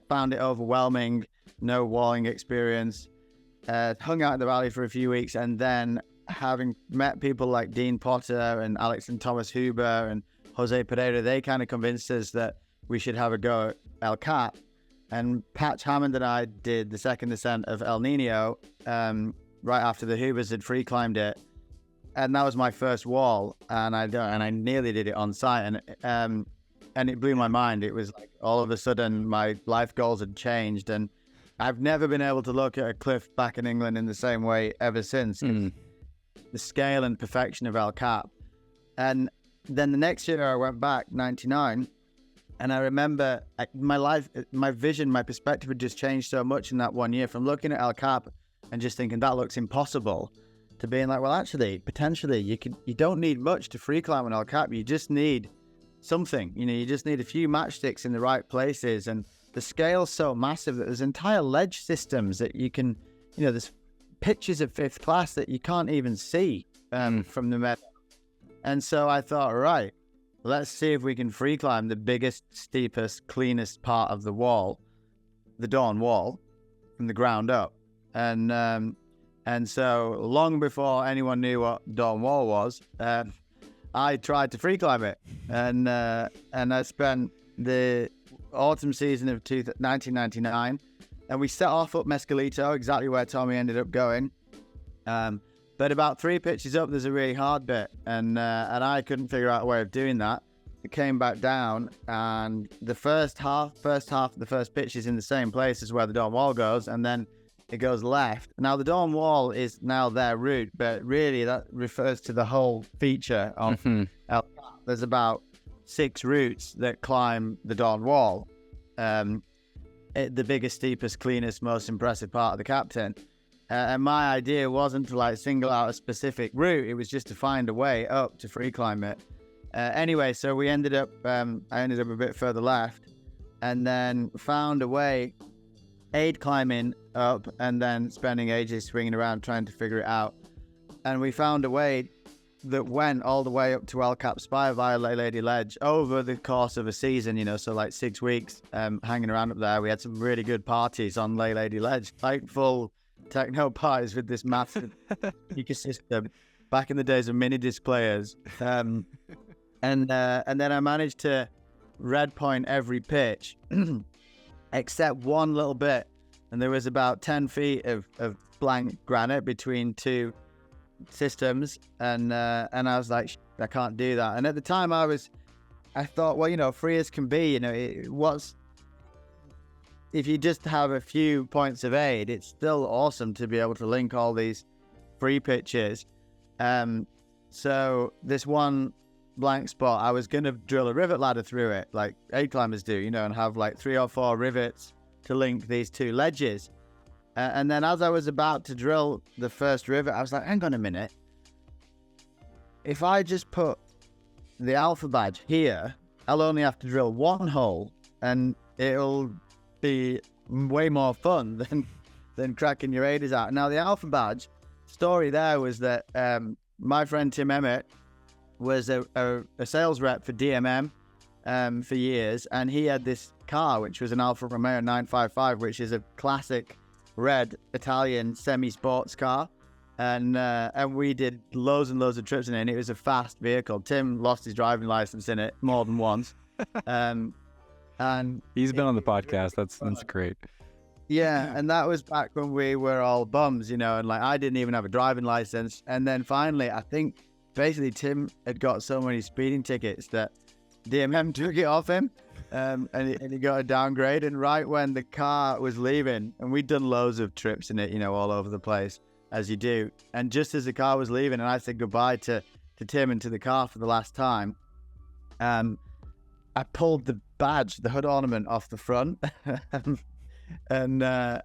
found it overwhelming, no walling experience. Hung out in the valley for a few weeks, and then having met people like Dean Potter and Alex and Thomas Huber and Jose Pereira, they kind of convinced us that we should have a go at El Cap. And Patch Hammond and I did the second ascent of El Nino right after the Hubers had free climbed it, and that was my first wall, and I nearly did it on site, and it blew my mind. It was like all of a sudden my life goals had changed, and I've never been able to look at a cliff back in England in the same way ever since. The scale and perfection of El Cap. And then the next year I went back, 99, and I remember my life, my vision, my perspective had just changed so much in that 1 year, from looking at El Cap and just thinking that looks impossible, to being like, well, actually, potentially, you don't need much to free climb on El Cap. You just need something. You just need a few matchsticks in the right places, and the scale's so massive that there's entire ledge systems that you can, there's pitches of fifth class that you can't even see from the meadow. And so I thought, right, let's see if we can free climb the biggest, steepest, cleanest part of the wall, the Dawn Wall, from the ground up. And so long before anyone knew what Dawn Wall was, I tried to free climb it, and I spent the autumn season of 1999, and we set off up Mescalito, exactly where Tommy ended up going. But about 3 pitches up, there's a really hard bit, and I couldn't figure out a way of doing that. It came back down, and the first half of the first pitch is in the same place as where the Dawn Wall goes, and then it goes left. Now, the Dawn Wall is now their route, but really that refers to the whole feature of El Cap. There's about 6 routes that climb the Dawn Wall. The biggest, steepest, cleanest, most impressive part of the Captain. And my idea wasn't to single out a specific route. It was just to find a way up to free climb it. Anyway, so we ended up, I ended up a bit further left, and then found a way, aid climbing up, and then spending ages swinging around trying to figure it out. And we found a way that went all the way up to El Cap Spire via Lay Lady Ledge over the course of a season, so 6 weeks hanging around up there. We had some really good parties on Lay Lady Ledge, full techno parties with this massive ecosystem back in the days of mini disc players. And then I managed to red point every pitch except one little bit, and there was about 10 feet of blank granite between 2 systems, and I was like, I can't do that. And at the time I thought, well, free as can be, if you just have a few points of aid, it's still awesome to be able to link all these free pitches. So this one blank spot, I was going to drill a rivet ladder through it, like aid climbers do, and have 3 or 4 rivets to link these 2 ledges. And then as I was about to drill the first rivet, I was like, hang on a minute. If I just put the Alfa badge here, I'll only have to drill 1 hole, and it'll be way more fun than cracking your aiders out. Now, the Alfa badge story there was that my friend Tim Emmett was a sales rep for DMM for years, and he had this car which was an Alfa Romeo 955, which is a classic red Italian semi-sports car, and we did loads and loads of trips in it, and it was a fast vehicle. Tim lost his driving license in it more than once. And he's been on the podcast. That's great. Yeah, and that was back when we were all bums, and I didn't even have a driving license. And then finally, I think basically Tim had got so many speeding tickets that DMM took it off him, and he got a downgrade. And right when the car was leaving, and we'd done loads of trips in it, all over the place, as you do. And just as the car was leaving, and I said goodbye to Tim and to the car for the last time, I pulled the badge, the hood ornament, off the front and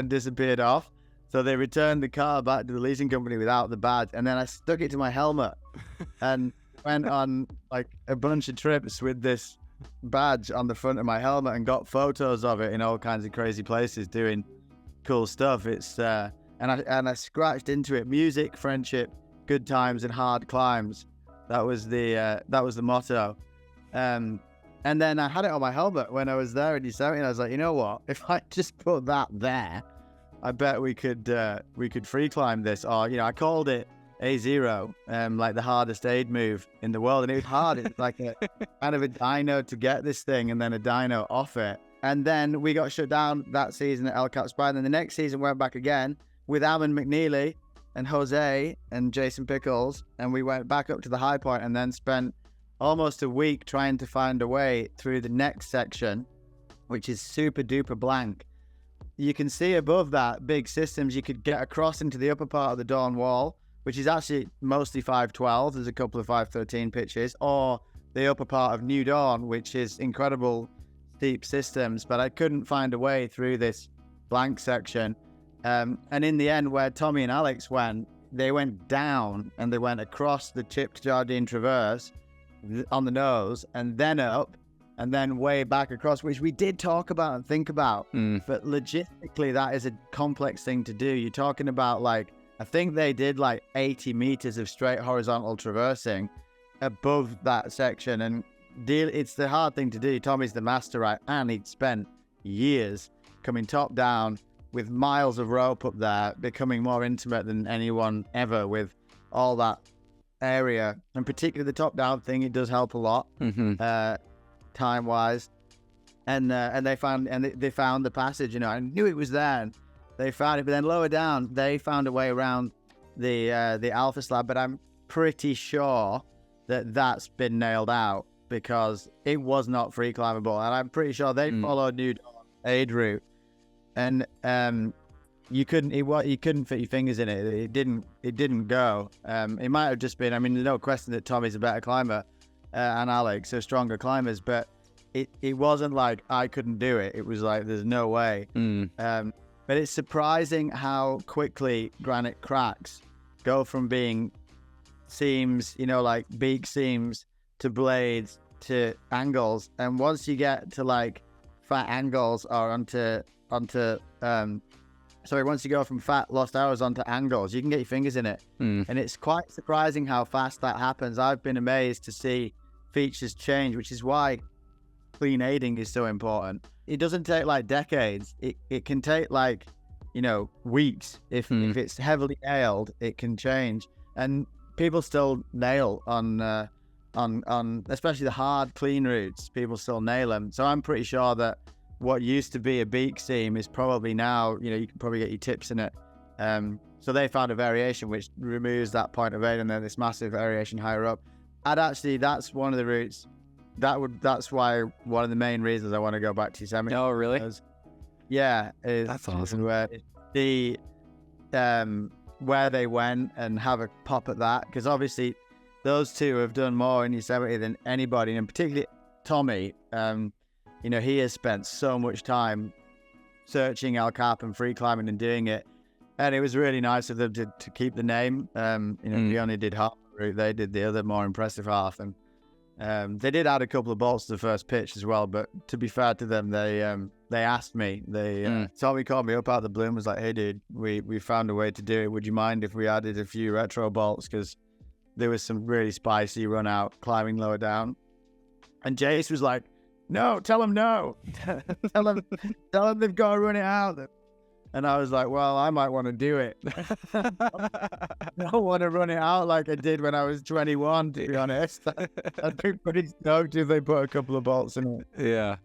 disappeared off. So they returned the car back to the leasing company without the badge, and then I stuck it to my helmet and went on a bunch of trips with this badge on the front of my helmet and got photos of it in all kinds of crazy places doing cool stuff. It's and I scratched into it: music, friendship, good times, and hard climbs. That was the motto. And then I had it on my helmet when I was there in Yosemite, and I was like, you know what? If I just put that there, I bet we could free climb this. Or, I called it A0, like the hardest aid move in the world. And it was hard. It's like a kind of a dyno to get this thing and then a dyno off it. And then we got shut down that season at El Cap Spy. And then the next season went back again with Alan McNeely and Jose and Jason Pickles. And we went back up to the high point and then spent almost a week trying to find a way through the next section, which is super duper blank. You can see above that big systems. You could get across into the upper part of the Dawn Wall, which is actually mostly 512. There's a couple of 513 pitches, or the upper part of New Dawn, which is incredible steep systems. But I couldn't find a way through this blank section. And in the end, where Tommy and Alex went, they went down and they went across the chipped Jardine Traverse on the nose and then up and then way back across, which we did talk about and think about. But logistically, that is a complex thing to do. You're talking about, like, I think they did like 80 meters of straight horizontal traversing above that section. And it's the hard thing to do. Tommy's the master, right? And he'd spent years coming top down with miles of rope up there, becoming more intimate than anyone ever with all that area. And particularly the top down thing, it does help a lot. Time wise, and they found the passage. I knew it was there, and they found it. But then lower down, they found a way around the Alfa slab. But I'm pretty sure that that's been nailed out because it was not free climbable, and I'm pretty sure they followed New Dawn aid route, and you couldn't fit your fingers in it. It didn't go. It might have just been. I mean, there's no question that Tommy's a better climber. And Alex are stronger climbers, but it wasn't like I couldn't do it. It was like there's no way. But it's surprising how quickly granite cracks go from being seams, like beak seams, to blades to angles. And once you get to like fat angles or once you go from fat lost hours onto angles, you can get your fingers in it. And it's quite surprising how fast that happens. I've been amazed to see features change, which is why clean aiding is so important. It doesn't take like decades. It can take like, weeks. If it's heavily nailed, it can change. And people still nail on especially the hard clean routes. People still nail them. So I'm pretty sure that what used to be a beak seam is probably now, you can probably get your tips in it. So they found a variation which removes that point of aid and then this massive variation higher up. And actually, that's one of the routes. That's why one of the main reasons I want to go back to Yosemite. Oh, really? Yeah. That's awesome. Where they went and have a pop at that. Because obviously, those two have done more in Yosemite than anybody. And particularly Tommy, he has spent so much time searching El Cap and free climbing and doing it. And it was really nice of them to keep the name. We only did half the route. They did the other more impressive half. And they did add a couple of bolts to the first pitch as well. But to be fair to them, they asked me. Tommy called me up out of the blue and was like, hey, dude, we found a way to do it. Would you mind if we added a few retro bolts? Because there was some really spicy run out climbing lower down. And Jace was like, no, tell them no. tell them they've got to run it out. And I was like, well, I might want to do it. I don't want to run it out like I did when I was 21, to be honest. I'd be pretty stoked if they put a couple of bolts in it. Yeah.